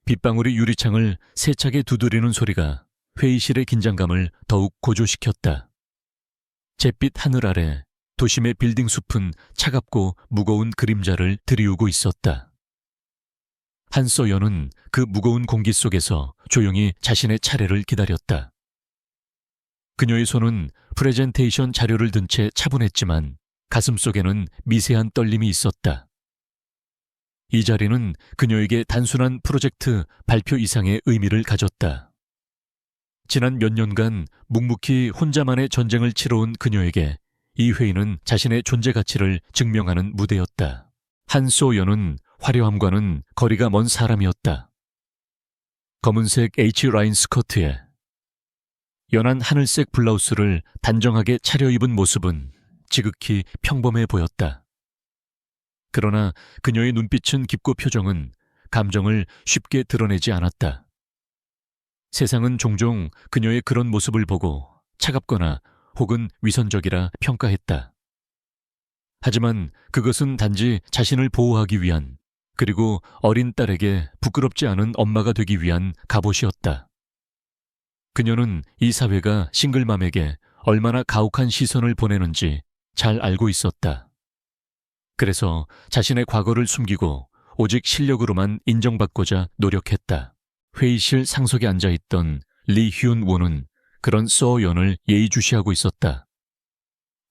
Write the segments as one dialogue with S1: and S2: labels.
S1: 빗방울이 유리창을 세차게 두드리는 소리가 회의실의 긴장감을 더욱 고조시켰다. 잿빛 하늘 아래 도심의 빌딩 숲은 차갑고 무거운 그림자를 들이우고 있었다. 한소연은 그 무거운 공기 속에서 조용히 자신의 차례를 기다렸다. 그녀의 손은 프레젠테이션 자료를 든 채 차분했지만 가슴속에는 미세한 떨림이 있었다. 이 자리는 그녀에게 단순한 프로젝트 발표 이상의 의미를 가졌다. 지난 몇 년간 묵묵히 혼자만의 전쟁을 치러온 그녀에게 이 회의는 자신의 존재 가치를 증명하는 무대였다. 한소연은 화려함과는 거리가 먼 사람이었다. 검은색 H라인 스커트에 연한 하늘색 블라우스를 단정하게 차려입은 모습은 지극히 평범해 보였다. 그러나 그녀의 눈빛은 깊고 표정은 감정을 쉽게 드러내지 않았다. 세상은 종종 그녀의 그런 모습을 보고 차갑거나 혹은 위선적이라 평가했다. 하지만 그것은 단지 자신을 보호하기 위한, 그리고 어린 딸에게 부끄럽지 않은 엄마가 되기 위한 갑옷이었다. 그녀는 이 사회가 싱글맘에게 얼마나 가혹한 시선을 보내는지 잘 알고 있었다. 그래서 자신의 과거를 숨기고 오직 실력으로만 인정받고자 노력했다. 회의실 상석에 앉아있던 리hyun-won은 그런 소연을 예의주시하고 있었다.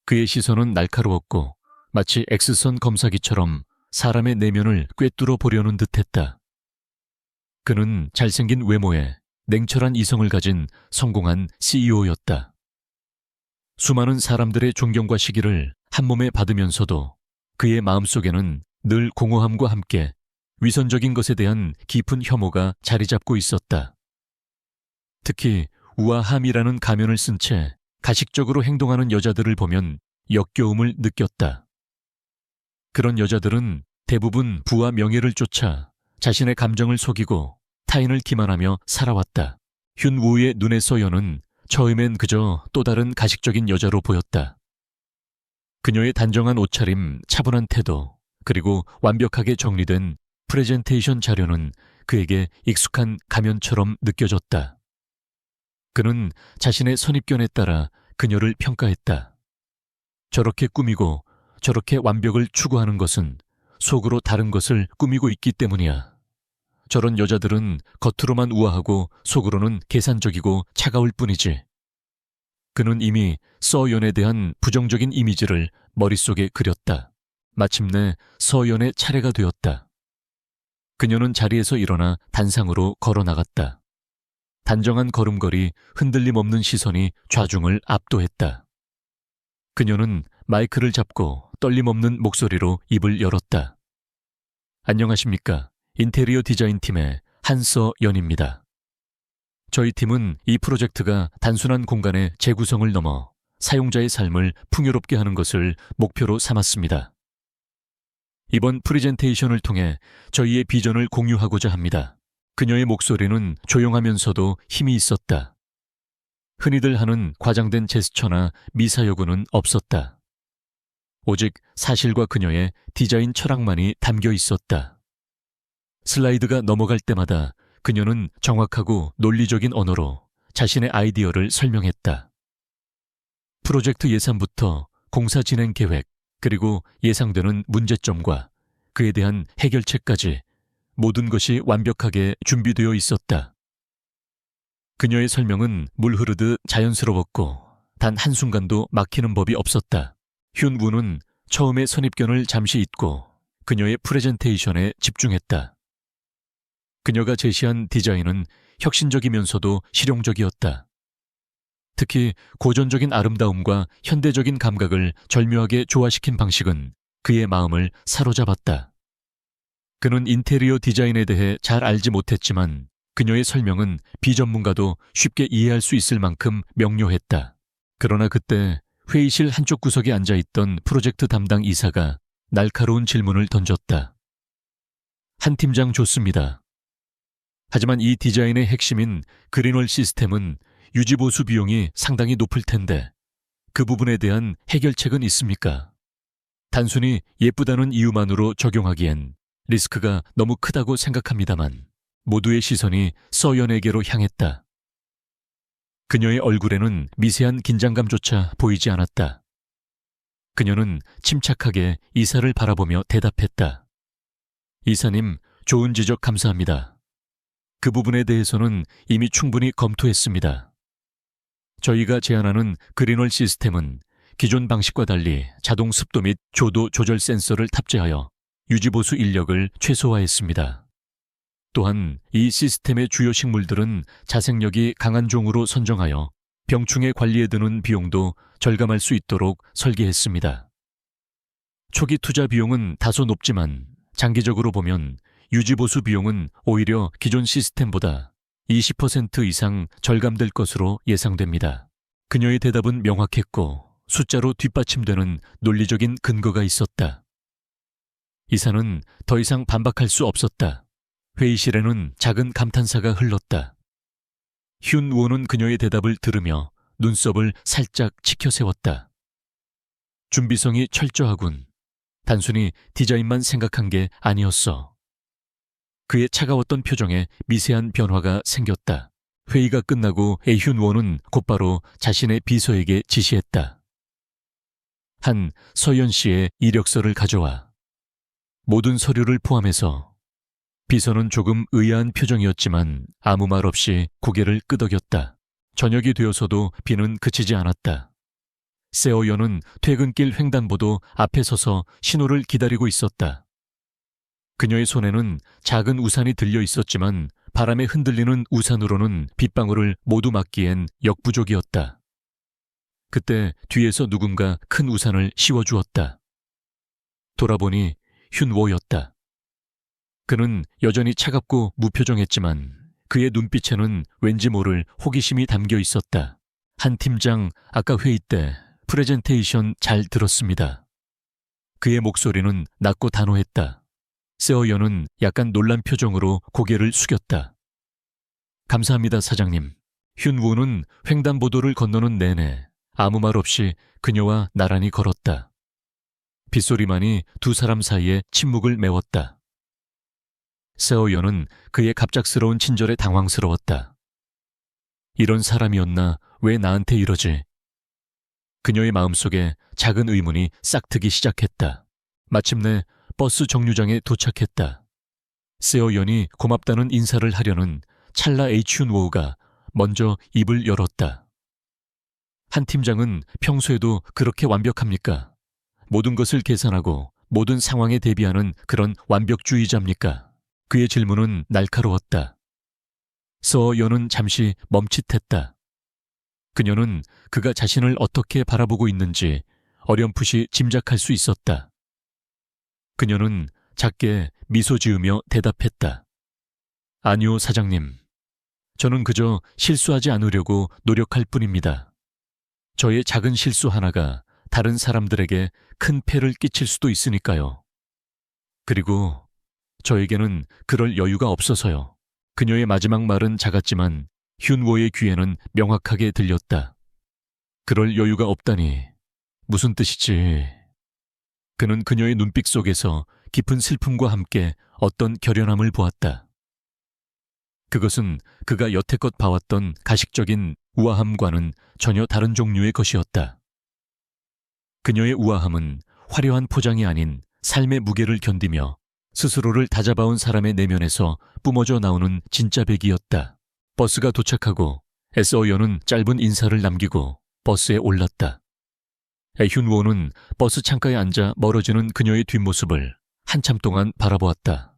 S1: 그의 시선은 날카로웠고 마치 X선 검사기처럼 사람의 내면을 꿰뚫어 보려는 듯했다. 그는 잘생긴 외모에 냉철한 이성을 가진 성공한 CEO였다. 수많은 사람들의 존경과 시기를 한몸에 받으면서도 그의 마음속에는 늘 공허함과 함께 위선적인 것에 대한 깊은 혐오가 자리 잡고 있었다. 특히 우아함이라는 가면을 쓴 채 가식적으로 행동하는 여자들을 보면 역겨움을 느꼈다. 그런 여자들은 대부분 부와 명예를 쫓아 자신의 감정을 속이고 타인을 기만하며 살아왔다. 휰우의 눈에 소연은 처음엔 그저 또 다른 가식적인 여자로 보였다. 그녀의 단정한 옷차림, 차분한 태도, 그리고 완벽하게 정리된 프레젠테이션 자료는 그에게 익숙한 가면처럼 느껴졌다. 그는 자신의 선입견에 따라 그녀를 평가했다. 저렇게 꾸미고 저렇게 완벽을 추구하는 것은 속으로 다른 것을 꾸미고 있기 때문이야. 저런 여자들은 겉으로만 우아하고 속으로는 계산적이고 차가울 뿐이지. 그는 이미 서연에 대한 부정적인 이미지를 머릿속에 그렸다. 마침내 서연의 차례가 되었다. 그녀는 자리에서 일어나 단상으로 걸어 나갔다. 단정한 걸음걸이, 흔들림 없는 시선이 좌중을 압도했다. 그녀는 마이크를 잡고 떨림 없는 목소리로 입을 열었다. 안녕하십니까. 인테리어 디자인 팀의 한서연입니다. 저희 팀은 이 프로젝트가 단순한 공간의 재구성을 넘어 사용자의 삶을 풍요롭게 하는 것을 목표로 삼았습니다. 이번 프레젠테이션을 통해 저희의 비전을 공유하고자 합니다. 그녀의 목소리는 조용하면서도 힘이 있었다. 흔히들 하는 과장된 제스처나 미사여구는 없었다. 오직 사실과 그녀의 디자인 철학만이 담겨 있었다. 슬라이드가 넘어갈 때마다 그녀는 정확하고 논리적인 언어로 자신의 아이디어를 설명했다. 프로젝트 예산부터 공사 진행 계획, 그리고 예상되는 문제점과 그에 대한 해결책까지 모든 것이 완벽하게 준비되어 있었다. 그녀의 설명은 물 흐르듯 자연스러웠고 단 한순간도 막히는 법이 없었다. 휰우는 처음의 선입견을 잠시 잊고 그녀의 프레젠테이션에 집중했다. 그녀가 제시한 디자인은 혁신적이면서도 실용적이었다. 특히 고전적인 아름다움과 현대적인 감각을 절묘하게 조화시킨 방식은 그의 마음을 사로잡았다. 그는 인테리어 디자인에 대해 잘 알지 못했지만 그녀의 설명은 비전문가도 쉽게 이해할 수 있을 만큼 명료했다. 그러나 그때 회의실 한쪽 구석에 앉아있던 프로젝트 담당 이사가 날카로운 질문을 던졌다. 한 팀장 좋습니다. 하지만 이 디자인의 핵심인 그린월 시스템은 유지보수 비용이 상당히 높을 텐데 그 부분에 대한 해결책은 있습니까? 단순히 예쁘다는 이유만으로 적용하기엔 리스크가 너무 크다고 생각합니다만. 모두의 시선이 서연에게로 향했다. 그녀의 얼굴에는 미세한 긴장감조차 보이지 않았다. 그녀는 침착하게 이사를 바라보며 대답했다. 이사님, 좋은 지적 감사합니다. 그 부분에 대해서는 이미 충분히 검토했습니다. 저희가 제안하는 그린월 시스템은 기존 방식과 달리 자동 습도 및 조도 조절 센서를 탑재하여 유지보수 인력을 최소화했습니다. 또한 이 시스템의 주요 식물들은 자생력이 강한 종으로 선정하여 병충해 관리에 드는 비용도 절감할 수 있도록 설계했습니다. 초기 투자 비용은 다소 높지만 장기적으로 보면 유지보수 비용은 오히려 기존 시스템보다 20% 이상 절감될 것으로 예상됩니다. 그녀의 대답은 명확했고 숫자로 뒷받침되는 논리적인 근거가 있었다. 이사는 더 이상 반박할 수 없었다. 회의실에는 작은 감탄사가 흘렀다. 휴 우오는 그녀의 대답을 들으며 눈썹을 살짝 치켜세웠다. 준비성이 철저하군. 단순히 디자인만 생각한 게 아니었어. 그의 차가웠던 표정에 미세한 변화가 생겼다. 회의가 끝나고 휴우오는 곧바로 자신의 비서에게 지시했다. 한 서연 씨의 이력서를 가져와. 모든 서류를 포함해서. 비서는 조금 의아한 표정이었지만 아무 말 없이 고개를 끄덕였다. 저녁이 되어서도 비는 그치지 않았다. 세어연은 퇴근길 횡단보도 앞에 서서 신호를 기다리고 있었다. 그녀의 손에는 작은 우산이 들려 있었지만 바람에 흔들리는 우산으로는 빗방울을 모두 막기엔 역부족이었다. 그때 뒤에서 누군가 큰 우산을 씌워주었다. 돌아보니 휴우오였다. 그는 여전히 차갑고 무표정했지만 그의 눈빛에는 왠지 모를 호기심이 담겨 있었다. 한 팀장, 아까 회의 때 프레젠테이션 잘 들었습니다. 그의 목소리는 낮고 단호했다. 세어연은 약간 놀란 표정으로 고개를 숙였다. 감사합니다, 사장님. 휴우오는 횡단보도를 건너는 내내 아무 말 없이 그녀와 나란히 걸었다. 빗소리만이 두 사람 사이에 침묵을 메웠다. 세어연은 그의 갑작스러운 친절에 당황스러웠다. 이런 사람이었나? 왜 나한테 이러지? 그녀의 마음속에 작은 의문이 싹트기 시작했다. 마침내 버스 정류장에 도착했다. 세어연이 고맙다는 인사를 하려는 찰나 휴우오가 먼저 입을 열었다. 한 팀장은 평소에도 그렇게 완벽합니까? 모든 것을 계산하고 모든 상황에 대비하는 그런 완벽주의자입니까? 그의 질문은 날카로웠다. 서연은 잠시 멈칫했다. 그녀는 그가 자신을 어떻게 바라보고 있는지 어렴풋이 짐작할 수 있었다. 그녀는 작게 미소 지으며 대답했다. 아니요, 사장님. 저는 그저 실수하지 않으려고 노력할 뿐입니다. 저의 작은 실수 하나가 다른 사람들에게 큰 폐를 끼칠 수도 있으니까요. 그리고 저에게는 그럴 여유가 없어서요. 그녀의 마지막 말은 작았지만 휴우오의 귀에는 명확하게 들렸다. 그럴 여유가 없다니 무슨 뜻이지? 그는 그녀의 눈빛 속에서 깊은 슬픔과 함께 어떤 결연함을 보았다. 그것은 그가 여태껏 봐왔던 가식적인 우아함과는 전혀 다른 종류의 것이었다. 그녀의 우아함은 화려한 포장이 아닌 삶의 무게를 견디며 스스로를 다잡아온 사람의 내면에서 뿜어져 나오는 진짜 백이었다. 버스가 도착하고 에서연은 짧은 인사를 남기고 버스에 올랐다. 휴우오는 버스 창가에 앉아 멀어지는 그녀의 뒷모습을 한참 동안 바라보았다.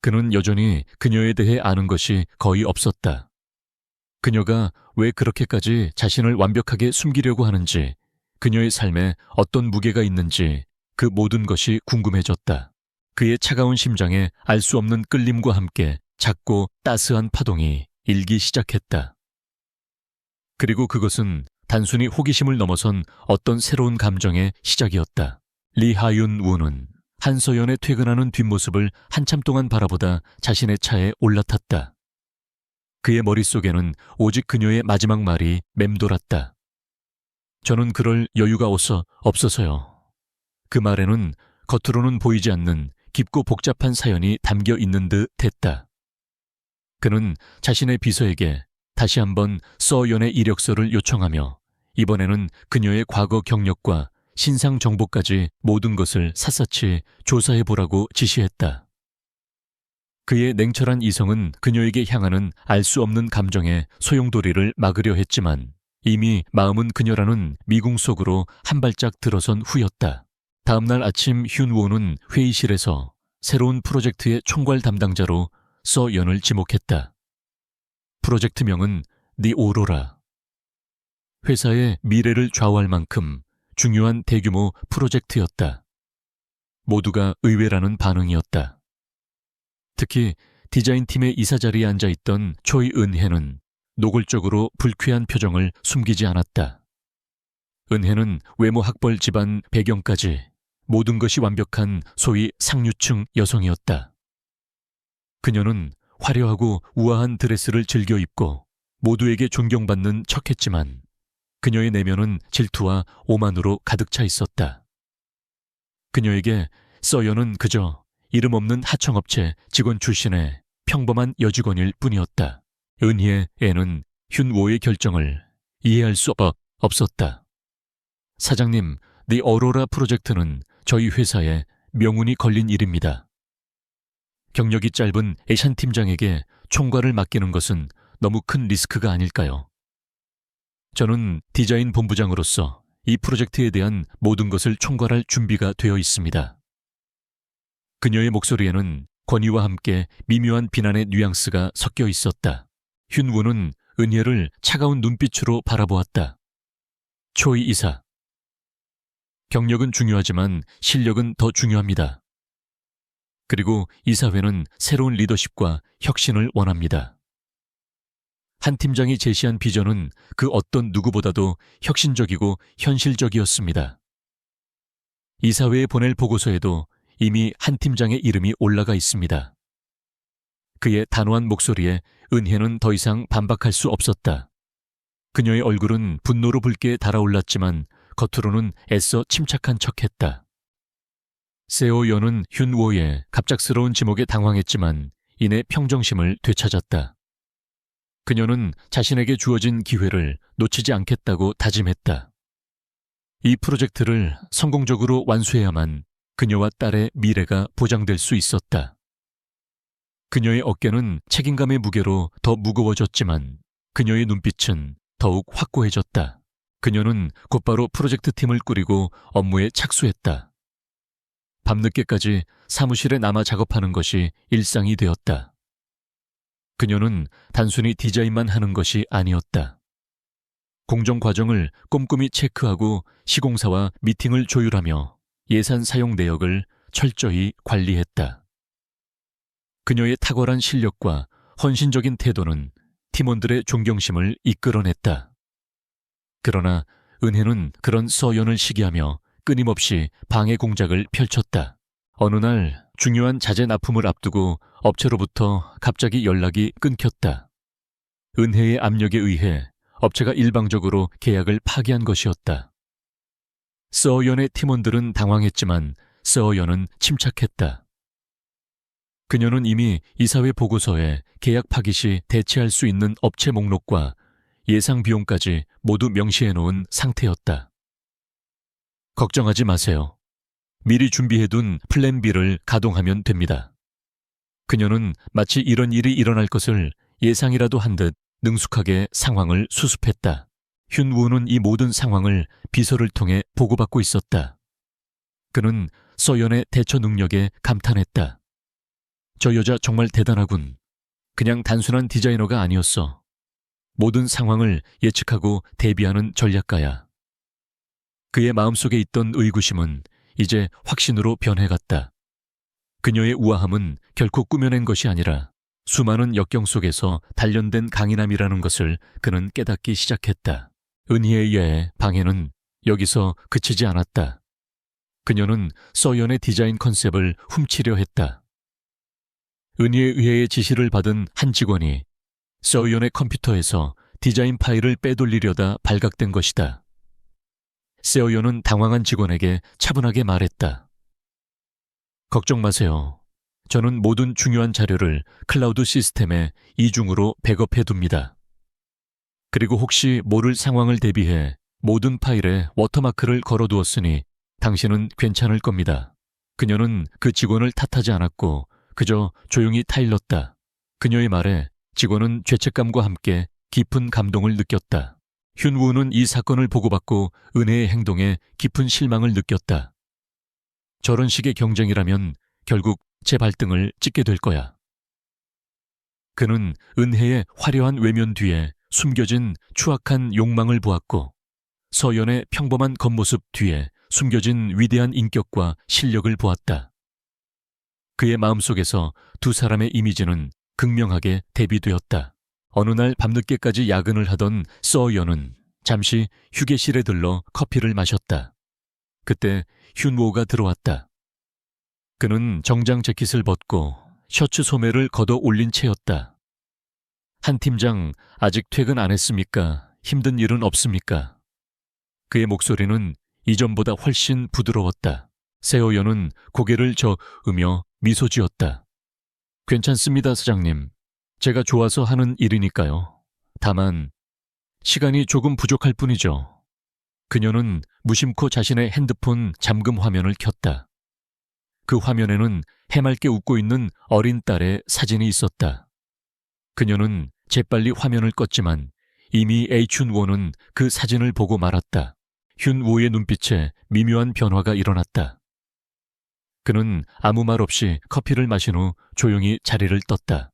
S1: 그는 여전히 그녀에 대해 아는 것이 거의 없었다. 그녀가 왜 그렇게까지 자신을 완벽하게 숨기려고 하는지, 그녀의 삶에 어떤 무게가 있는지 그 모든 것이 궁금해졌다. 그의 차가운 심장에 알 수 없는 끌림과 함께 작고 따스한 파동이 일기 시작했다. 그리고 그것은 단순히 호기심을 넘어선 어떤 새로운 감정의 시작이었다. 리하윤우는 한서연의 퇴근하는 뒷모습을 한참 동안 바라보다 자신의 차에 올라탔다. 그의 머릿속에는 오직 그녀의 마지막 말이 맴돌았다. 저는 그럴 여유가 없어서요. 그 말에는 겉으로는 보이지 않는 깊고 복잡한 사연이 담겨 있는 듯 했다. 그는 자신의 비서에게 다시 한번 서연의 이력서를 요청하며 이번에는 그녀의 과거 경력과 신상 정보까지 모든 것을 샅샅이 조사해보라고 지시했다. 그의 냉철한 이성은 그녀에게 향하는 알 수 없는 감정의 소용돌이를 막으려 했지만 이미 마음은 그녀라는 미궁 속으로 한 발짝 들어선 후였다. 다음날 아침 휴은호는 회의실에서 새로운 프로젝트의 총괄 담당자로 서연을 지목했다. 프로젝트명은 The Aurora. 회사의 미래를 좌우할 만큼 중요한 대규모 프로젝트였다. 모두가 의외라는 반응이었다. 특히 디자인팀의 이사 자리에 앉아있던 초이 은혜는 노골적으로 불쾌한 표정을 숨기지 않았다. 은혜는 외모 학벌 집안 배경까지 모든 것이 완벽한 소위 상류층 여성이었다. 그녀는 화려하고 우아한 드레스를 즐겨 입고 모두에게 존경받는 척했지만 그녀의 내면은 질투와 오만으로 가득 차 있었다. 그녀에게 서연은 그저 이름 없는 하청업체 직원 출신의 평범한 여직원일 뿐이었다. 은희의 애는 휴은호의 결정을 이해할 수 없었다. 사장님, The Aurora 프로젝트는 저희 회사에 명운이 걸린 일입니다. 경력이 짧은 애샨 팀장에게 총괄을 맡기는 것은 너무 큰 리스크가 아닐까요? 저는 디자인 본부장으로서 이 프로젝트에 대한 모든 것을 총괄할 준비가 되어 있습니다. 그녀의 목소리에는 권위와 함께 미묘한 비난의 뉘앙스가 섞여 있었다. 휴은호는 은혜를 차가운 눈빛으로 바라보았다. 초이 이사. 경력은 중요하지만 실력은 더 중요합니다. 그리고 이사회는 새로운 리더십과 혁신을 원합니다. 한 팀장이 제시한 비전은 그 어떤 누구보다도 혁신적이고 현실적이었습니다. 이사회에 보낼 보고서에도 이미 한 팀장의 이름이 올라가 있습니다. 그의 단호한 목소리에 은혜는 더 이상 반박할 수 없었다. 그녀의 얼굴은 분노로 붉게 달아올랐지만 겉으로는 애써 침착한 척했다. 세오연은 휴은호의 갑작스러운 지목에 당황했지만 이내 평정심을 되찾았다. 그녀는 자신에게 주어진 기회를 놓치지 않겠다고 다짐했다. 이 프로젝트를 성공적으로 완수해야만 그녀와 딸의 미래가 보장될 수 있었다. 그녀의 어깨는 책임감의 무게로 더 무거워졌지만 그녀의 눈빛은 더욱 확고해졌다. 그녀는 곧바로 프로젝트 팀을 꾸리고 업무에 착수했다. 밤늦게까지 사무실에 남아 작업하는 것이 일상이 되었다. 그녀는 단순히 디자인만 하는 것이 아니었다. 공정 과정을 꼼꼼히 체크하고 시공사와 미팅을 조율하며 예산 사용 내역을 철저히 관리했다. 그녀의 탁월한 실력과 헌신적인 태도는 팀원들의 존경심을 이끌어냈다. 그러나 은혜는 그런 서연을 시기하며 끊임없이 방해 공작을 펼쳤다. 어느 날 중요한 자재 납품을 앞두고 업체로부터 갑자기 연락이 끊겼다. 은혜의 압력에 의해 업체가 일방적으로 계약을 파기한 것이었다. 서연의 팀원들은 당황했지만 서연은 침착했다. 그녀는 이미 이사회 보고서에 계약 파기 시 대체할 수 있는 업체 목록과 예상 비용까지 모두 명시해 놓은 상태였다. 걱정하지 마세요. 미리 준비해둔 플랜 B를 가동하면 됩니다. 그녀는 마치 이런 일이 일어날 것을 예상이라도 한 듯 능숙하게 상황을 수습했다. 휴은호는 이 모든 상황을 비서를 통해 보고받고 있었다. 그는 서연의 대처 능력에 감탄했다. 저 여자 정말 대단하군. 그냥 단순한 디자이너가 아니었어. 모든 상황을 예측하고 대비하는 전략가야. 그의 마음속에 있던 의구심은 이제 확신으로 변해갔다. 그녀의 우아함은 결코 꾸며낸 것이 아니라 수많은 역경 속에서 단련된 강인함이라는 것을 그는 깨닫기 시작했다. 은희의 방해는 여기서 그치지 않았다. 그녀는 서연의 디자인 컨셉을 훔치려 했다. 은희의 지시를 받은 한 직원이 서연의 컴퓨터에서 디자인 파일을 빼돌리려다 발각된 것이다. 세오연은 당황한 직원에게 차분하게 말했다. 걱정 마세요. 저는 모든 중요한 자료를 클라우드 시스템에 이중으로 백업해 둡니다. 그리고 혹시 모를 상황을 대비해 모든 파일에 워터마크를 걸어두었으니 당신은 괜찮을 겁니다. 그녀는 그 직원을 탓하지 않았고 그저 조용히 타일렀다. 그녀의 말에 직원은 죄책감과 함께 깊은 감동을 느꼈다. 튠우는 이 사건을 보고받고 은혜의 행동에 깊은 실망을 느꼈다. 저런 식의 경쟁이라면 결국 제 발등을 찍게 될 거야. 그는 은혜의 화려한 외면 뒤에 숨겨진 추악한 욕망을 보았고 서연의 평범한 겉모습 뒤에 숨겨진 위대한 인격과 실력을 보았다. 그의 마음속에서 두 사람의 이미지는 극명하게 대비되었다. 어느 날 밤늦게까지 야근을 하던 서연은 잠시 휴게실에 들러 커피를 마셨다. 그때 튠우가 들어왔다. 그는 정장 재킷을 벗고 셔츠 소매를 걷어 올린 채였다. 한 팀장, 아직 퇴근 안 했습니까? 힘든 일은 없습니까? 그의 목소리는 이전보다 훨씬 부드러웠다. 세오연은 고개를 저으며 미소 지었다. 괜찮습니다, 사장님. 제가 좋아서 하는 일이니까요. 다만 시간이 조금 부족할 뿐이죠. 그녀는 무심코 자신의 핸드폰 잠금 화면을 켰다. 그 화면에는 해맑게 웃고 있는 어린 딸의 사진이 있었다. 그녀는 재빨리 화면을 껐지만 이미 에이춘워는 그 사진을 보고 말았다. 튠우의 눈빛에 미묘한 변화가 일어났다. 그는 아무 말 없이 커피를 마신 후 조용히 자리를 떴다.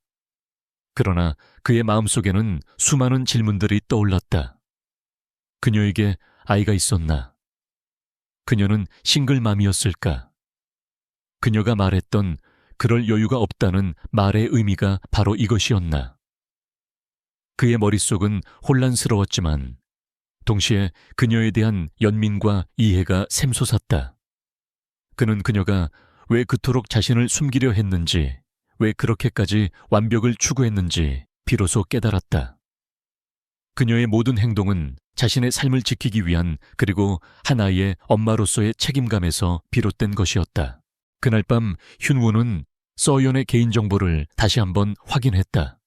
S1: 그러나 그의 마음속에는 수많은 질문들이 떠올랐다. 그녀에게 아이가 있었나? 그녀는 싱글맘이었을까? 그녀가 말했던 그럴 여유가 없다는 말의 의미가 바로 이것이었나? 그의 머릿속은 혼란스러웠지만 동시에 그녀에 대한 연민과 이해가 샘솟았다. 그는 그녀가 왜 그토록 자신을 숨기려 했는지, 왜 그렇게까지 완벽을 추구했는지 비로소 깨달았다. 그녀의 모든 행동은 자신의 삶을 지키기 위한 그리고 한 아이의 엄마로서의 책임감에서 비롯된 것이었다. 그날 밤 튠우는 서연의 개인정보를 다시 한번 확인했다.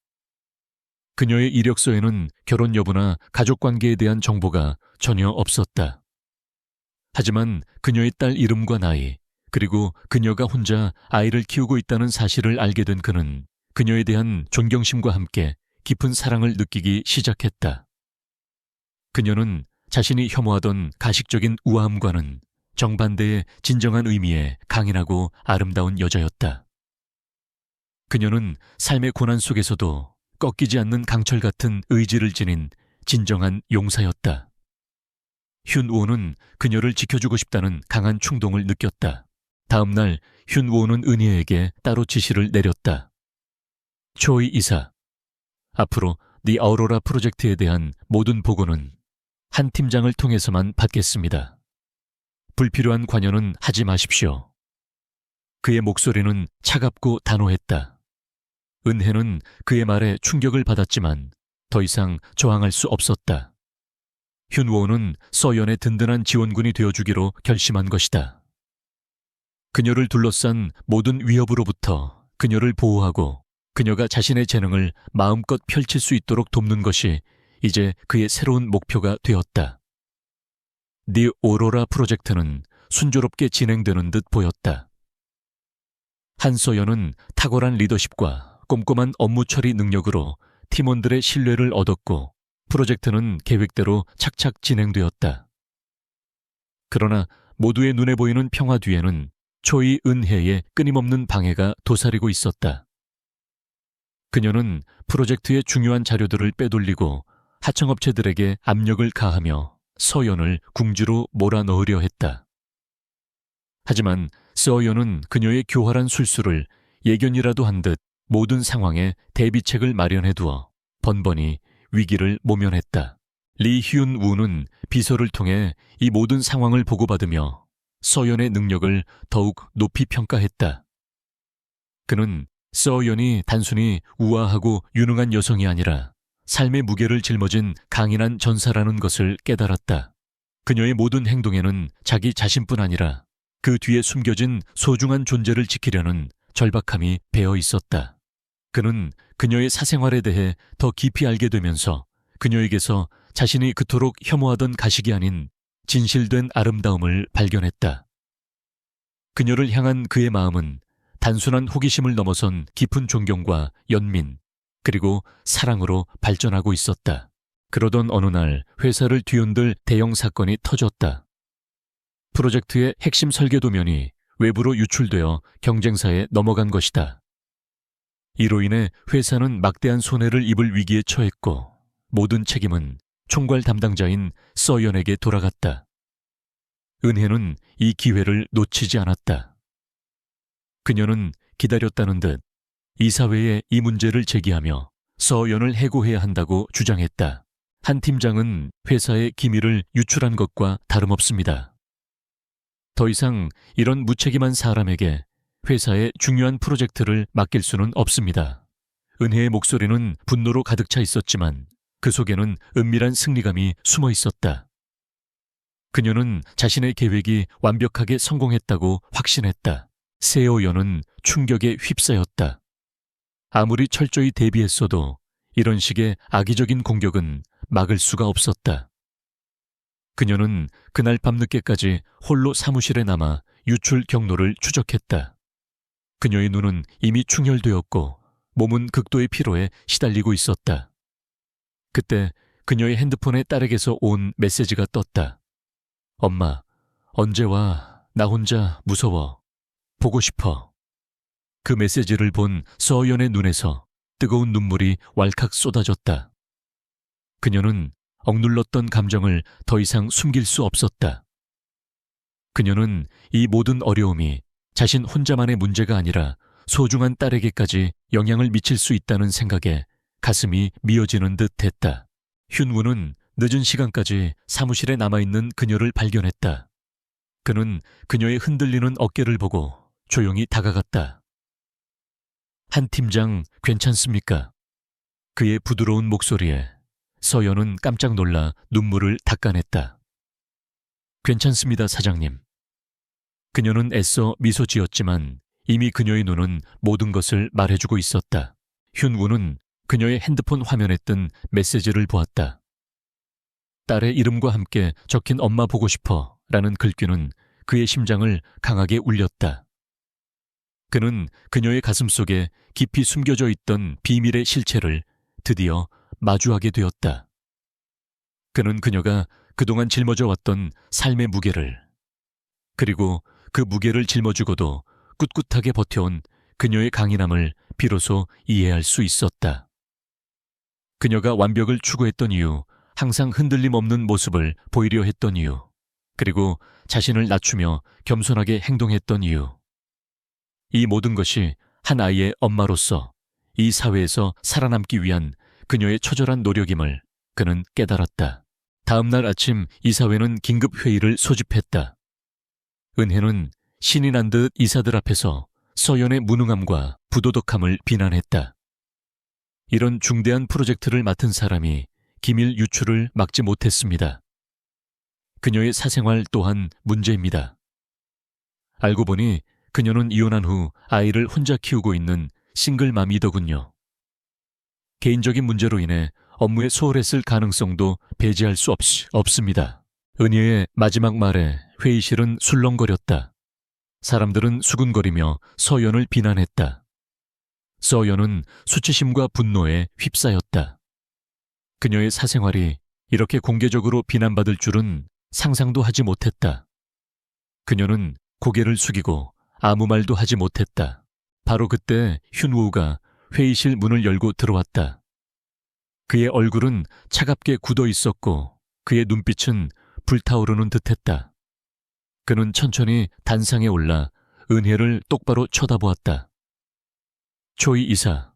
S1: 그녀의 이력서에는 결혼 여부나 가족관계에 대한 정보가 전혀 없었다. 하지만 그녀의 딸 이름과 나이, 그리고 그녀가 혼자 아이를 키우고 있다는 사실을 알게 된 그는 그녀에 대한 존경심과 함께 깊은 사랑을 느끼기 시작했다. 그녀는 자신이 혐오하던 가식적인 우아함과는 정반대의 진정한 의미의 강인하고 아름다운 여자였다. 그녀는 삶의 고난 속에서도 꺾이지 않는 강철 같은 의지를 지닌 진정한 용사였다. 튠우는 그녀를 지켜주고 싶다는 강한 충동을 느꼈다. 다음 날 튠우는 은희에게 따로 지시를 내렸다. 초이 이사, 앞으로 디 아우로라 프로젝트에 대한 모든 보고는 한 팀장을 통해서만 받겠습니다. 불필요한 관여는 하지 마십시오. 그의 목소리는 차갑고 단호했다. 은혜는 그의 말에 충격을 받았지만 더 이상 저항할 수 없었다. 튠우는 서연의 든든한 지원군이 되어주기로 결심한 것이다. 그녀를 둘러싼 모든 위협으로부터 그녀를 보호하고 그녀가 자신의 재능을 마음껏 펼칠 수 있도록 돕는 것이 이제 그의 새로운 목표가 되었다. 디 오로라 프로젝트는 순조롭게 진행되는 듯 보였다. 한서연은 탁월한 리더십과 꼼꼼한 업무 처리 능력으로 팀원들의 신뢰를 얻었고 프로젝트는 계획대로 착착 진행되었다. 그러나 모두의 눈에 보이는 평화 뒤에는 초이 은혜의 끊임없는 방해가 도사리고 있었다. 그녀는 프로젝트의 중요한 자료들을 빼돌리고 하청업체들에게 압력을 가하며 서연을 궁지로 몰아넣으려 했다. 하지만 서연은 그녀의 교활한 술수를 예견이라도 한 듯 모든 상황에 대비책을 마련해두어 번번이 위기를 모면했다. 리 튠우는 비서를 통해 이 모든 상황을 보고받으며 서연의 능력을 더욱 높이 평가했다. 그는 서연이 단순히 우아하고 유능한 여성이 아니라 삶의 무게를 짊어진 강인한 전사라는 것을 깨달았다. 그녀의 모든 행동에는 자기 자신뿐 아니라 그 뒤에 숨겨진 소중한 존재를 지키려는 절박함이 배어 있었다. 그는 그녀의 사생활에 대해 더 깊이 알게 되면서 그녀에게서 자신이 그토록 혐오하던 가식이 아닌 진실된 아름다움을 발견했다. 그녀를 향한 그의 마음은 단순한 호기심을 넘어선 깊은 존경과 연민, 그리고 사랑으로 발전하고 있었다. 그러던 어느 날 회사를 뒤흔들 대형 사건이 터졌다. 프로젝트의 핵심 설계 도면이 외부로 유출되어 경쟁사에 넘어간 것이다. 이로 인해 회사는 막대한 손해를 입을 위기에 처했고 모든 책임은 총괄 담당자인 서연에게 돌아갔다. 은혜는 이 기회를 놓치지 않았다. 그녀는 기다렸다는 듯 이사회에 이 문제를 제기하며 서연을 해고해야 한다고 주장했다. 한 팀장은 회사의 기밀을 유출한 것과 다름없습니다. 더 이상 이런 무책임한 사람에게 회사의 중요한 프로젝트를 맡길 수는 없습니다. 은혜의 목소리는 분노로 가득 차 있었지만 그 속에는 은밀한 승리감이 숨어 있었다. 그녀는 자신의 계획이 완벽하게 성공했다고 확신했다. 세오연은 충격에 휩싸였다. 아무리 철저히 대비했어도 이런 식의 악의적인 공격은 막을 수가 없었다. 그녀는 그날 밤늦게까지 홀로 사무실에 남아 유출 경로를 추적했다. 그녀의 눈은 이미 충혈되었고 몸은 극도의 피로에 시달리고 있었다. 그때 그녀의 핸드폰에 딸에게서 온 메시지가 떴다. 엄마, 언제 와? 나 혼자 무서워. 보고 싶어. 그 메시지를 본 서연의 눈에서 뜨거운 눈물이 왈칵 쏟아졌다. 그녀는 억눌렀던 감정을 더 이상 숨길 수 없었다. 그녀는 이 모든 어려움이 자신 혼자만의 문제가 아니라 소중한 딸에게까지 영향을 미칠 수 있다는 생각에 가슴이 미어지는 듯 했다. 휜우는 늦은 시간까지 사무실에 남아있는 그녀를 발견했다. 그는 그녀의 흔들리는 어깨를 보고 조용히 다가갔다. 한 팀장 괜찮습니까? 그의 부드러운 목소리에 서연은 깜짝 놀라 눈물을 닦아냈다. 괜찮습니다, 사장님. 그녀는 애써 미소 지었지만 이미 그녀의 눈은 모든 것을 말해주고 있었다. 휜우는 그녀의 핸드폰 화면에 뜬 메시지를 보았다. 딸의 이름과 함께 적힌 엄마 보고 싶어 라는 글귀는 그의 심장을 강하게 울렸다. 그는 그녀의 가슴 속에 깊이 숨겨져 있던 비밀의 실체를 드디어 마주하게 되었다. 그는 그녀가 그동안 짊어져 왔던 삶의 무게를, 그리고 그 무게를 짊어지고도 꿋꿋하게 버텨온 그녀의 강인함을 비로소 이해할 수 있었다. 그녀가 완벽을 추구했던 이유, 항상 흔들림 없는 모습을 보이려 했던 이유, 그리고 자신을 낮추며 겸손하게 행동했던 이유. 이 모든 것이 한 아이의 엄마로서 이 사회에서 살아남기 위한 그녀의 처절한 노력임을 그는 깨달았다. 다음 날 아침 이사회는 긴급 회의를 소집했다. 은혜는 신이 난 듯 이사들 앞에서 서연의 무능함과 부도덕함을 비난했다. 이런 중대한 프로젝트를 맡은 사람이 기밀 유출을 막지 못했습니다. 그녀의 사생활 또한 문제입니다. 알고 보니 그녀는 이혼한 후 아이를 혼자 키우고 있는 싱글맘이더군요. 개인적인 문제로 인해 업무에 소홀했을 가능성도 배제할 수 없습니다. 은혜의 마지막 말에 회의실은 술렁거렸다. 사람들은 수군거리며 서연을 비난했다. 서연은 수치심과 분노에 휩싸였다. 그녀의 사생활이 이렇게 공개적으로 비난받을 줄은 상상도 하지 못했다. 그녀는 고개를 숙이고 아무 말도 하지 못했다. 바로 그때 휜우가 회의실 문을 열고 들어왔다. 그의 얼굴은 차갑게 굳어 있었고 그의 눈빛은 불타오르는 듯했다. 그는 천천히 단상에 올라 은혜를 똑바로 쳐다보았다. 초이 이사.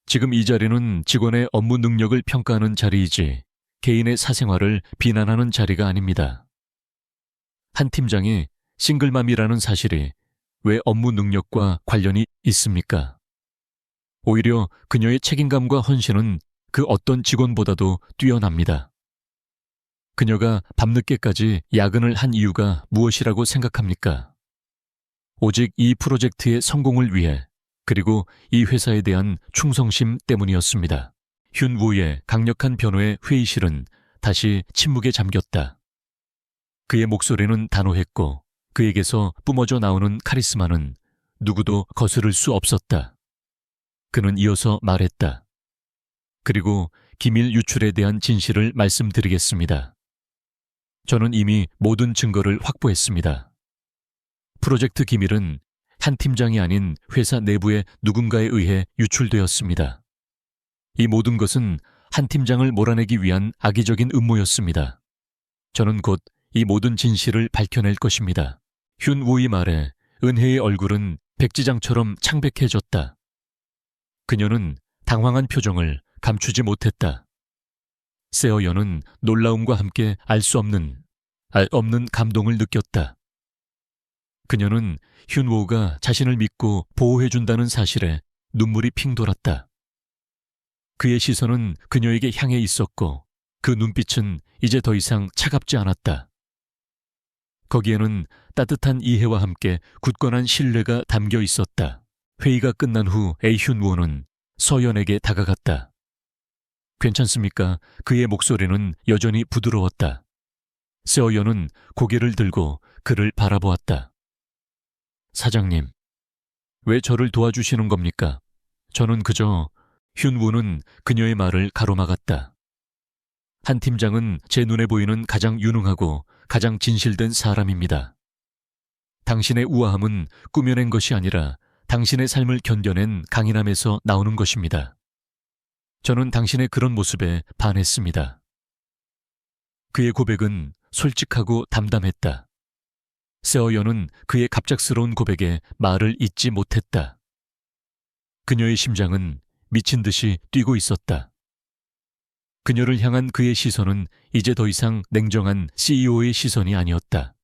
S1: 지금 이 자리는 직원의 업무 능력을 평가하는 자리이지 개인의 사생활을 비난하는 자리가 아닙니다. 한 팀장이 싱글맘이라는 사실이 왜 업무 능력과 관련이 있습니까? 오히려 그녀의 책임감과 헌신은 그 어떤 직원보다도 뛰어납니다. 그녀가 밤늦게까지 야근을 한 이유가 무엇이라고 생각합니까? 오직 이 프로젝트의 성공을 위해, 그리고 이 회사에 대한 충성심 때문이었습니다. 휴우의 강력한 변호의 회의실은 다시 침묵에 잠겼다. 그의 목소리는 단호했고 그에게서 뿜어져 나오는 카리스마는 누구도 거스를 수 없었다. 그는 이어서 말했다. 그리고 기밀 유출에 대한 진실을 말씀드리겠습니다. 저는 이미 모든 증거를 확보했습니다. 프로젝트 기밀은 한 팀장이 아닌 회사 내부의 누군가에 의해 유출되었습니다. 이 모든 것은 한 팀장을 몰아내기 위한 악의적인 음모였습니다. 저는 곧 이 모든 진실을 밝혀낼 것입니다. 휴우의 말에 은혜의 얼굴은 백지장처럼 창백해졌다. 그녀는 당황한 표정을 감추지 못했다. 세어연은 놀라움과 함께 알 없는 감동을 느꼈다. 그녀는 휴우가 자신을 믿고 보호해준다는 사실에 눈물이 핑 돌았다. 그의 시선은 그녀에게 향해 있었고 그 눈빛은 이제 더 이상 차갑지 않았다. 거기에는 따뜻한 이해와 함께 굳건한 신뢰가 담겨 있었다. 회의가 끝난 후 휴우는 서연에게 다가갔다. 괜찮습니까? 그의 목소리는 여전히 부드러웠다. 서연은 고개를 들고 그를 바라보았다. 사장님, 왜 저를 도와주시는 겁니까? 저는 그저... 휴우는 그녀의 말을 가로막았다. 한 팀장은 제 눈에 보이는 가장 유능하고 가장 진실된 사람입니다. 당신의 우아함은 꾸며낸 것이 아니라 당신의 삶을 견뎌낸 강인함에서 나오는 것입니다. 저는 당신의 그런 모습에 반했습니다. 그의 고백은 솔직하고 담담했다. 세어연은 그의 갑작스러운 고백에 말을 잇지 못했다. 그녀의 심장은 미친 듯이 뛰고 있었다. 그녀를 향한 그의 시선은 이제 더 이상 냉정한 CEO의 시선이 아니었다.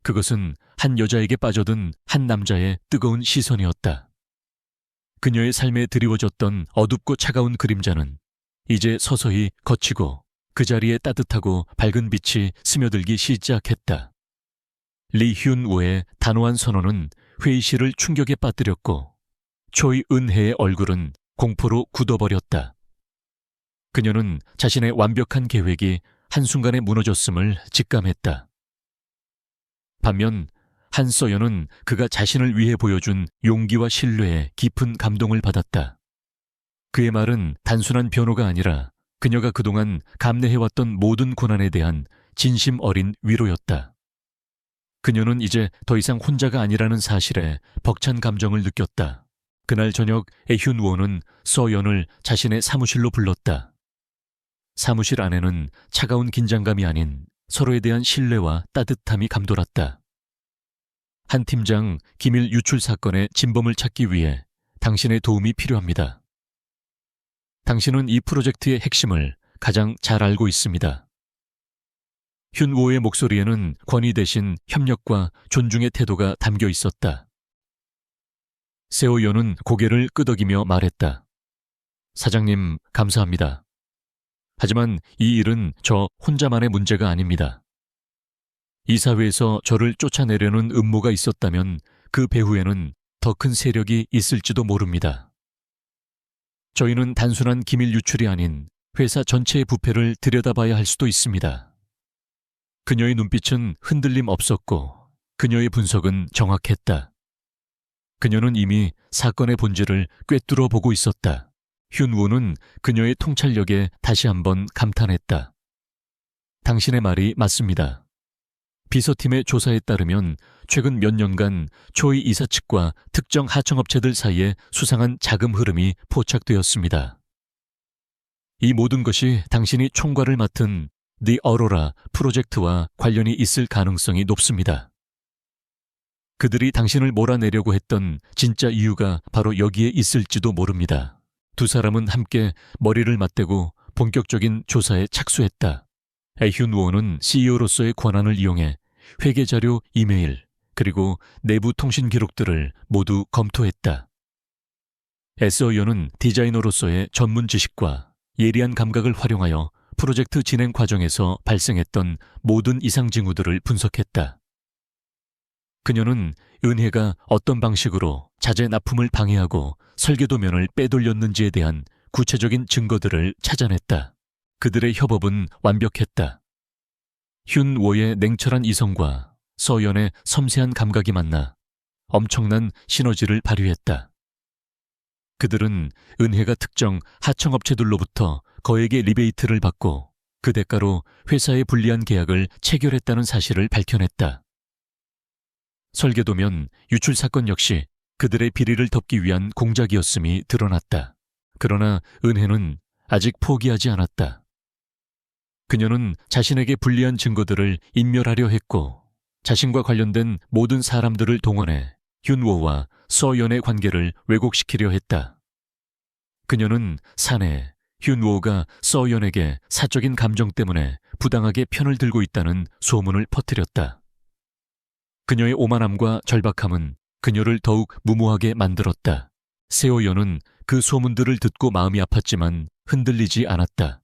S1: 그것은 한 여자에게 빠져든 한 남자의 뜨거운 시선이었다. 그녀의 삶에 드리워졌던 어둡고 차가운 그림자는 이제 서서히 걷히고 그 자리에 따뜻하고 밝은 빛이 스며들기 시작했다. 리 휴우의 단호한 선언은 회의실을 충격에 빠뜨렸고 초이 은혜의 얼굴은 공포로 굳어버렸다. 그녀는 자신의 완벽한 계획이 한순간에 무너졌음을 직감했다. 반면 한서연은 그가 자신을 위해 보여준 용기와 신뢰에 깊은 감동을 받았다. 그의 말은 단순한 변호가 아니라 그녀가 그동안 감내해왔던 모든 고난에 대한 진심 어린 위로였다. 그녀는 이제 더 이상 혼자가 아니라는 사실에 벅찬 감정을 느꼈다. 그날 저녁 휴우는 서연을 자신의 사무실로 불렀다. 사무실 안에는 차가운 긴장감이 아닌 서로에 대한 신뢰와 따뜻함이 감돌았다. 한 팀장 기밀 유출 사건의 진범을 찾기 위해 당신의 도움이 필요합니다. 당신은 이 프로젝트의 핵심을 가장 잘 알고 있습니다. 휴우의 목소리에는 권위 대신 협력과 존중의 태도가 담겨 있었다. 세오연은 고개를 끄덕이며 말했다. 사장님, 감사합니다. 하지만 이 일은 저 혼자만의 문제가 아닙니다. 이사회에서 저를 쫓아내려는 음모가 있었다면 그 배후에는 더 큰 세력이 있을지도 모릅니다. 저희는 단순한 기밀 유출이 아닌 회사 전체의 부패를 들여다봐야 할 수도 있습니다. 그녀의 눈빛은 흔들림 없었고 그녀의 분석은 정확했다. 그녀는 이미 사건의 본질을 꿰뚫어 보고 있었다. 휴우는 그녀의 통찰력에 다시 한번 감탄했다. 당신의 말이 맞습니다. 비서팀의 조사에 따르면 최근 몇 년간 초이 이사 측과 특정 하청업체들 사이에 수상한 자금 흐름이 포착되었습니다. 이 모든 것이 당신이 총괄을 맡은 The Aurora 프로젝트와 관련이 있을 가능성이 높습니다. 그들이 당신을 몰아내려고 했던 진짜 이유가 바로 여기에 있을지도 모릅니다. 두 사람은 함께 머리를 맞대고 본격적인 조사에 착수했다. 휴우는 CEO로서의 권한을 이용해 회계자료, 이메일, 그리고 내부 통신 기록들을 모두 검토했다. 에서연은 디자이너로서의 전문 지식과 예리한 감각을 활용하여 프로젝트 진행 과정에서 발생했던 모든 이상 징후들을 분석했다. 그녀는 은혜가 어떤 방식으로 자재 납품을 방해하고 설계도면을 빼돌렸는지에 대한 구체적인 증거들을 찾아냈다. 그들의 협업은 완벽했다. 튠워의 냉철한 이성과 서연의 섬세한 감각이 만나 엄청난 시너지를 발휘했다. 그들은 은혜가 특정 하청업체들로부터 거액의 리베이트를 받고 그 대가로 회사에 불리한 계약을 체결했다는 사실을 밝혀냈다. 설계도면 유출 사건 역시 그들의 비리를 덮기 위한 공작이었음이 드러났다. 그러나 은혜는 아직 포기하지 않았다. 그녀는 자신에게 불리한 증거들을 인멸하려 했고 자신과 관련된 모든 사람들을 동원해 튠워와 서연의 관계를 왜곡시키려 했다. 그녀는 사내 튠워가 서연에게 사적인 감정 때문에 부당하게 편을 들고 있다는 소문을 퍼뜨렸다. 그녀의 오만함과 절박함은 그녀를 더욱 무모하게 만들었다. 세오연은 그 소문들을 듣고 마음이 아팠지만 흔들리지 않았다.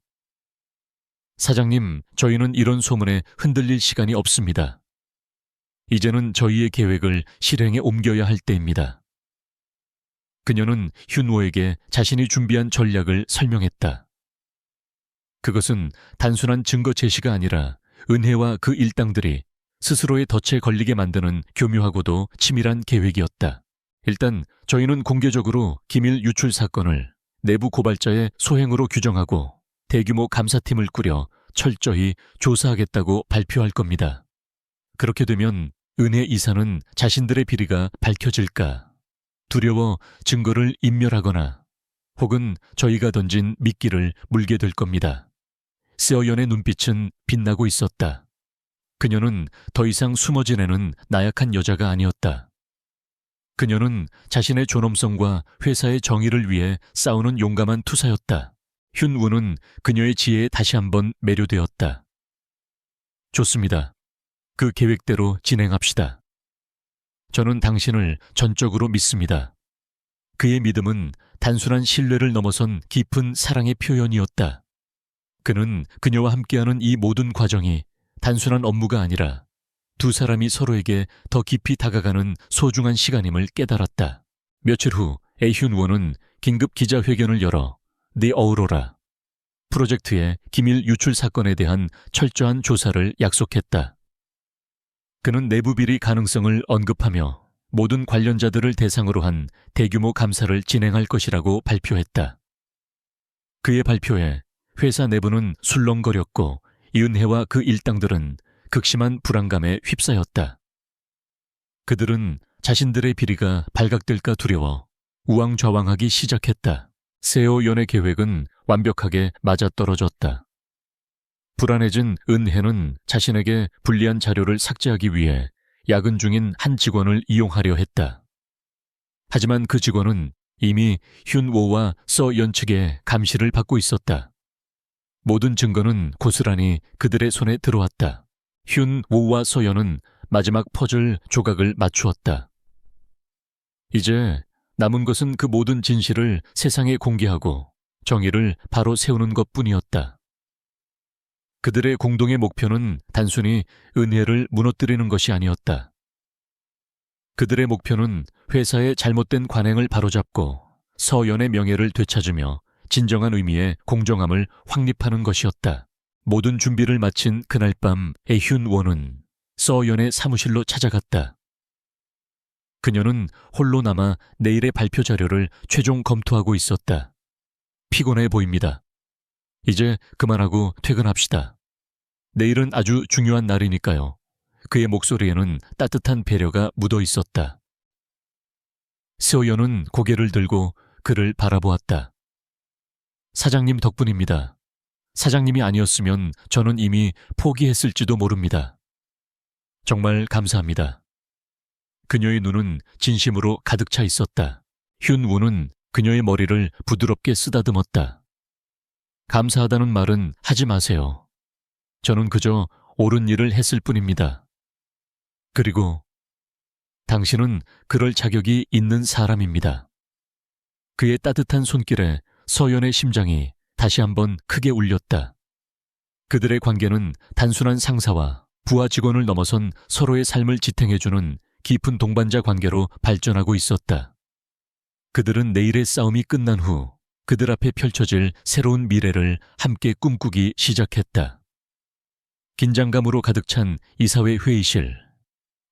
S1: 사장님, 저희는 이런 소문에 흔들릴 시간이 없습니다. 이제는 저희의 계획을 실행에 옮겨야 할 때입니다. 그녀는 튠워에게 자신이 준비한 전략을 설명했다. 그것은 단순한 증거 제시가 아니라 은혜와 그 일당들이 스스로의 덫에 걸리게 만드는 교묘하고도 치밀한 계획이었다. 일단 저희는 공개적으로 기밀 유출 사건을 내부 고발자의 소행으로 규정하고 대규모 감사팀을 꾸려 철저히 조사하겠다고 발표할 겁니다. 그렇게 되면 은혜 이사는 자신들의 비리가 밝혀질까 두려워 증거를 인멸하거나 혹은 저희가 던진 미끼를 물게 될 겁니다. 세어연의 눈빛은 빛나고 있었다. 그녀는 더 이상 숨어 지내는 나약한 여자가 아니었다. 그녀는 자신의 존엄성과 회사의 정의를 위해 싸우는 용감한 투사였다. 튠우는 그녀의 지혜에 다시 한번 매료되었다. 좋습니다. 그 계획대로 진행합시다. 저는 당신을 전적으로 믿습니다. 그의 믿음은 단순한 신뢰를 넘어선 깊은 사랑의 표현이었다. 그는 그녀와 함께하는 이 모든 과정이 단순한 업무가 아니라 두 사람이 서로에게 더 깊이 다가가는 소중한 시간임을 깨달았다. 며칠 후 에튠워는 긴급 기자회견을 열어 The Aurora 프로젝트의 기밀 유출 사건에 대한 철저한 조사를 약속했다. 그는 내부 비리 가능성을 언급하며 모든 관련자들을 대상으로 한 대규모 감사를 진행할 것이라고 발표했다. 그의 발표에 회사 내부는 술렁거렸고 이은혜와 그 일당들은 극심한 불안감에 휩싸였다. 그들은 자신들의 비리가 발각될까 두려워 우왕좌왕하기 시작했다. 세오연의 계획은 완벽하게 맞아떨어졌다. 불안해진 은혜는 자신에게 불리한 자료를 삭제하기 위해 야근 중인 한 직원을 이용하려 했다. 하지만 그 직원은 이미 튠워와 서연 측의 감시를 받고 있었다. 모든 증거는 고스란히 그들의 손에 들어왔다. 튠워와 서연은 마지막 퍼즐 조각을 맞추었다. 이제 남은 것은 그 모든 진실을 세상에 공개하고 정의를 바로 세우는 것뿐이었다. 그들의 공동의 목표는 단순히 은혜를 무너뜨리는 것이 아니었다. 그들의 목표는 회사의 잘못된 관행을 바로잡고 서연의 명예를 되찾으며 진정한 의미의 공정함을 확립하는 것이었다. 모든 준비를 마친 그날 밤 에튠워는 서연의 사무실로 찾아갔다. 그녀는 홀로 남아 내일의 발표 자료를 최종 검토하고 있었다. 피곤해 보입니다. 이제 그만하고 퇴근합시다. 내일은 아주 중요한 날이니까요. 그의 목소리에는 따뜻한 배려가 묻어 있었다. 세오연은 고개를 들고 그를 바라보았다. 사장님 덕분입니다. 사장님이 아니었으면 저는 이미 포기했을지도 모릅니다. 정말 감사합니다. 그녀의 눈은 진심으로 가득 차 있었다. 튠우는 그녀의 머리를 부드럽게 쓰다듬었다. 감사하다는 말은 하지 마세요. 저는 그저 옳은 일을 했을 뿐입니다. 그리고 당신은 그럴 자격이 있는 사람입니다. 그의 따뜻한 손길에 서연의 심장이 다시 한번 크게 울렸다. 그들의 관계는 단순한 상사와 부하 직원을 넘어선 서로의 삶을 지탱해주는 깊은 동반자 관계로 발전하고 있었다. 그들은 내일의 싸움이 끝난 후 그들 앞에 펼쳐질 새로운 미래를 함께 꿈꾸기 시작했다. 긴장감으로 가득 찬 이사회 회의실.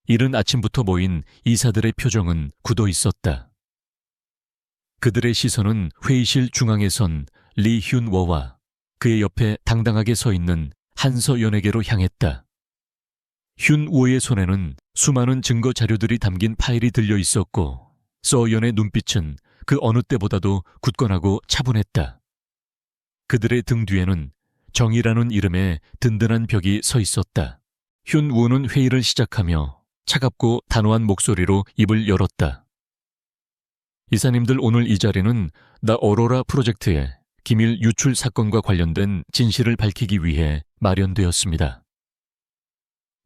S1: 이른 아침부터 모인 이사들의 표정은 굳어 있었다. 그들의 시선은 회의실 중앙에 선 리훈워와 그의 옆에 당당하게 서 있는 한서연에게로 향했다. 훈워의 손에는 수많은 증거 자료들이 담긴 파일이 들려 있었고 서연의 눈빛은 그 어느 때보다도 굳건하고 차분했다. 그들의 등 뒤에는 정의라는 이름의 든든한 벽이 서 있었다. 훈워는 회의를 시작하며 차갑고 단호한 목소리로 입을 열었다. 이사님들, 오늘 이 자리는 더 오로라 프로젝트의 기밀 유출 사건과 관련된 진실을 밝히기 위해 마련되었습니다.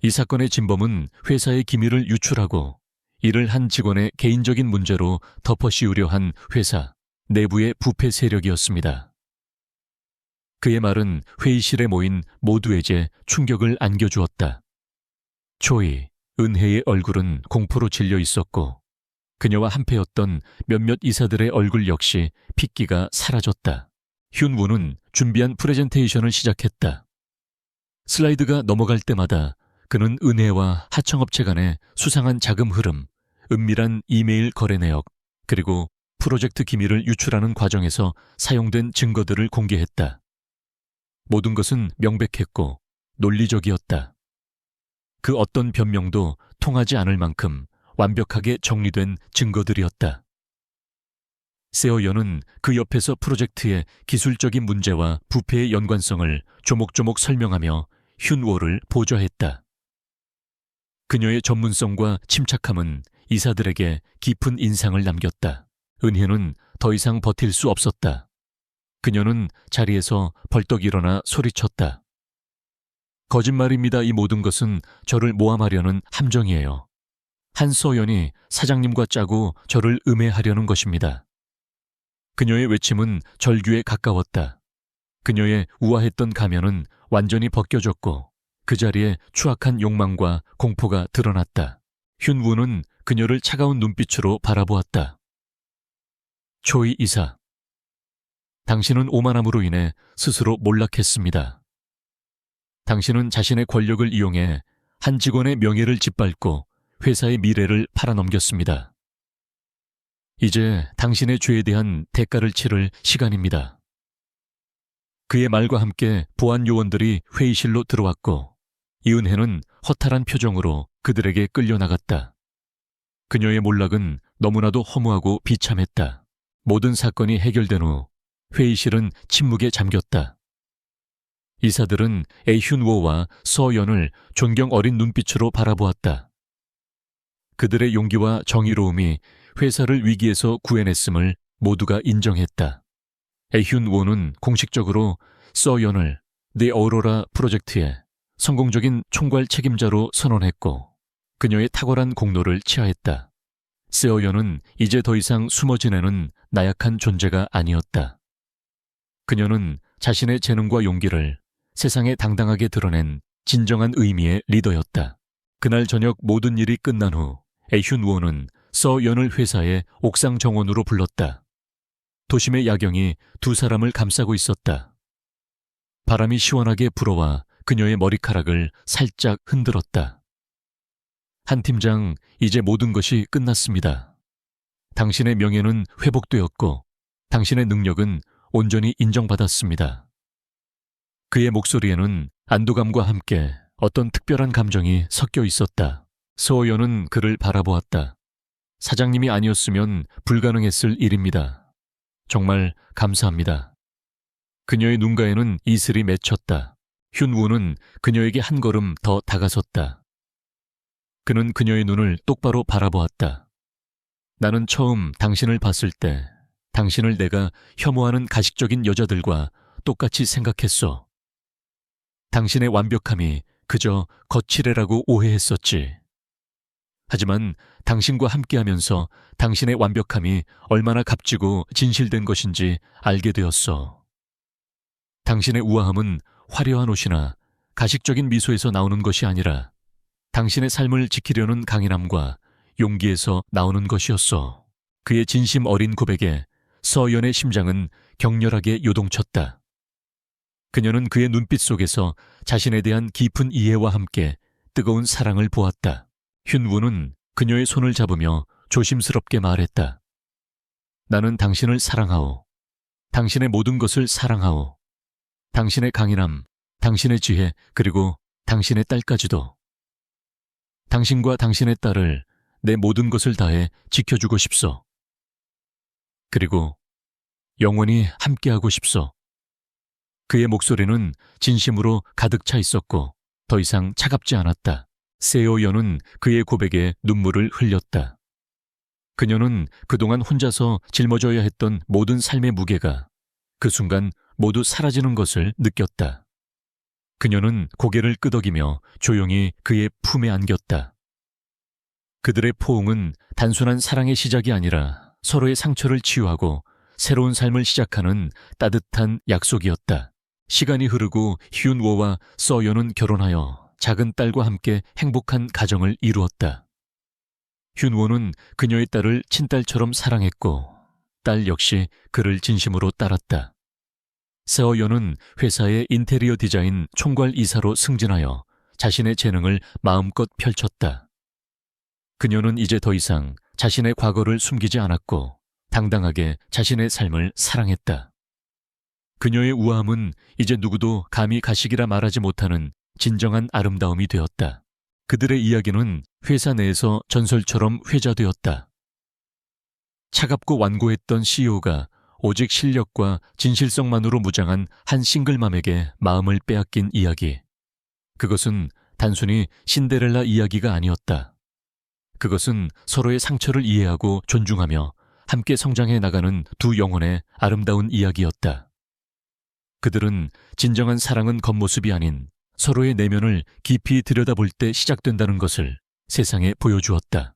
S1: 이 사건의 진범은 회사의 기밀을 유출하고 이를 한 직원의 개인적인 문제로 덮어씌우려 한 회사 내부의 부패 세력이었습니다. 그의 말은 회의실에 모인 모두에게 충격을 안겨주었다. 초이, 은혜의 얼굴은 공포로 질려 있었고 그녀와 한패였던 몇몇 이사들의 얼굴 역시 핏기가 사라졌다. 훈우는 준비한 프레젠테이션을 시작했다. 슬라이드가 넘어갈 때마다 그는 은혜와 하청업체 간의 수상한 자금 흐름, 은밀한 이메일 거래 내역, 그리고 프로젝트 기밀을 유출하는 과정에서 사용된 증거들을 공개했다. 모든 것은 명백했고 논리적이었다. 그 어떤 변명도 통하지 않을 만큼 완벽하게 정리된 증거들이었다. 세어연은 그 옆에서 프로젝트의 기술적인 문제와 부패의 연관성을 조목조목 설명하며 훈워를 보좌했다. 그녀의 전문성과 침착함은 이사들에게 깊은 인상을 남겼다. 은혜는 더 이상 버틸 수 없었다. 그녀는 자리에서 벌떡 일어나 소리쳤다. 거짓말입니다. 이 모든 것은 저를 모함하려는 함정이에요. 한서연이 사장님과 짜고 저를 음해하려는 것입니다. 그녀의 외침은 절규에 가까웠다. 그녀의 우아했던 가면은 완전히 벗겨졌고 그 자리에 추악한 욕망과 공포가 드러났다. 훈우는 그녀를 차가운 눈빛으로 바라보았다. 초이 이사, 당신은 오만함으로 인해 스스로 몰락했습니다. 당신은 자신의 권력을 이용해 한 직원의 명예를 짓밟고 회사의 미래를 팔아넘겼습니다. 이제 당신의 죄에 대한 대가를 치를 시간입니다. 그의 말과 함께 보안 요원들이 회의실로 들어왔고 이은혜는 허탈한 표정으로 그들에게 끌려나갔다. 그녀의 몰락은 너무나도 허무하고 비참했다. 모든 사건이 해결된 후 회의실은 침묵에 잠겼다. 이사들은 애훈워와 서연을 존경 어린 눈빛으로 바라보았다. 그들의 용기와 정의로움이 회사를 위기에서 구해냈음을 모두가 인정했다. 애훈워는 공식적으로 서연을 더 오로라 프로젝트의 성공적인 총괄 책임자로 선언했고 그녀의 탁월한 공로를 치하했다. 세어연은 이제 더 이상 숨어 지내는 나약한 존재가 아니었다. 그녀는 자신의 재능과 용기를 세상에 당당하게 드러낸 진정한 의미의 리더였다. 그날 저녁 모든 일이 끝난 후 애훈워는 서연을 회사의 옥상 정원으로 불렀다. 도심의 야경이 두 사람을 감싸고 있었다. 바람이 시원하게 불어와 그녀의 머리카락을 살짝 흔들었다. 한 팀장, 이제 모든 것이 끝났습니다. 당신의 명예는 회복되었고 당신의 능력은 온전히 인정받았습니다. 그의 목소리에는 안도감과 함께 어떤 특별한 감정이 섞여 있었다. 서연은 그를 바라보았다. 사장님이 아니었으면 불가능했을 일입니다. 정말 감사합니다. 그녀의 눈가에는 이슬이 맺혔다. 훈우는 그녀에게 한 걸음 더 다가섰다. 그는 그녀의 눈을 똑바로 바라보았다. 나는 처음 당신을 봤을 때 당신을 내가 혐오하는 가식적인 여자들과 똑같이 생각했어. 당신의 완벽함이 그저 거칠애라고 오해했었지. 하지만 당신과 함께하면서 당신의 완벽함이 얼마나 값지고 진실된 것인지 알게 되었어. 당신의 우아함은 화려한 옷이나 가식적인 미소에서 나오는 것이 아니라 당신의 삶을 지키려는 강인함과 용기에서 나오는 것이었어. 그의 진심 어린 고백에 서연의 심장은 격렬하게 요동쳤다. 그녀는 그의 눈빛 속에서 자신에 대한 깊은 이해와 함께 뜨거운 사랑을 보았다. 휜우는 그녀의 손을 잡으며 조심스럽게 말했다. 나는 당신을 사랑하오. 당신의 모든 것을 사랑하오. 당신의 강인함, 당신의 지혜, 그리고 당신의 딸까지도. 당신과 당신의 딸을 내 모든 것을 다해 지켜주고 싶소. 그리고 영원히 함께하고 싶소. 그의 목소리는 진심으로 가득 차 있었고 더 이상 차갑지 않았다. 세오연은 그의 고백에 눈물을 흘렸다. 그녀는 그동안 혼자서 짊어져야 했던 모든 삶의 무게가 그 순간 모두 사라지는 것을 느꼈다. 그녀는 고개를 끄덕이며 조용히 그의 품에 안겼다. 그들의 포옹은 단순한 사랑의 시작이 아니라 서로의 상처를 치유하고 새로운 삶을 시작하는 따뜻한 약속이었다. 시간이 흐르고 휜워와 서연은 결혼하여 작은 딸과 함께 행복한 가정을 이루었다. 휜워는 그녀의 딸을 친딸처럼 사랑했고 딸 역시 그를 진심으로 따랐다. 서연은 회사의 인테리어 디자인 총괄 이사로 승진하여 자신의 재능을 마음껏 펼쳤다. 그녀는 이제 더 이상 자신의 과거를 숨기지 않았고 당당하게 자신의 삶을 사랑했다. 그녀의 우아함은 이제 누구도 감히 가식이라 말하지 못하는 진정한 아름다움이 되었다. 그들의 이야기는 회사 내에서 전설처럼 회자되었다. 차갑고 완고했던 CEO가 오직 실력과 진실성만으로 무장한 한 싱글맘에게 마음을 빼앗긴 이야기. 그것은 단순히 신데렐라 이야기가 아니었다. 그것은 서로의 상처를 이해하고 존중하며 함께 성장해 나가는 두 영혼의 아름다운 이야기였다. 그들은 진정한 사랑은 겉모습이 아닌 서로의 내면을 깊이 들여다볼 때 시작된다는 것을 세상에 보여주었다.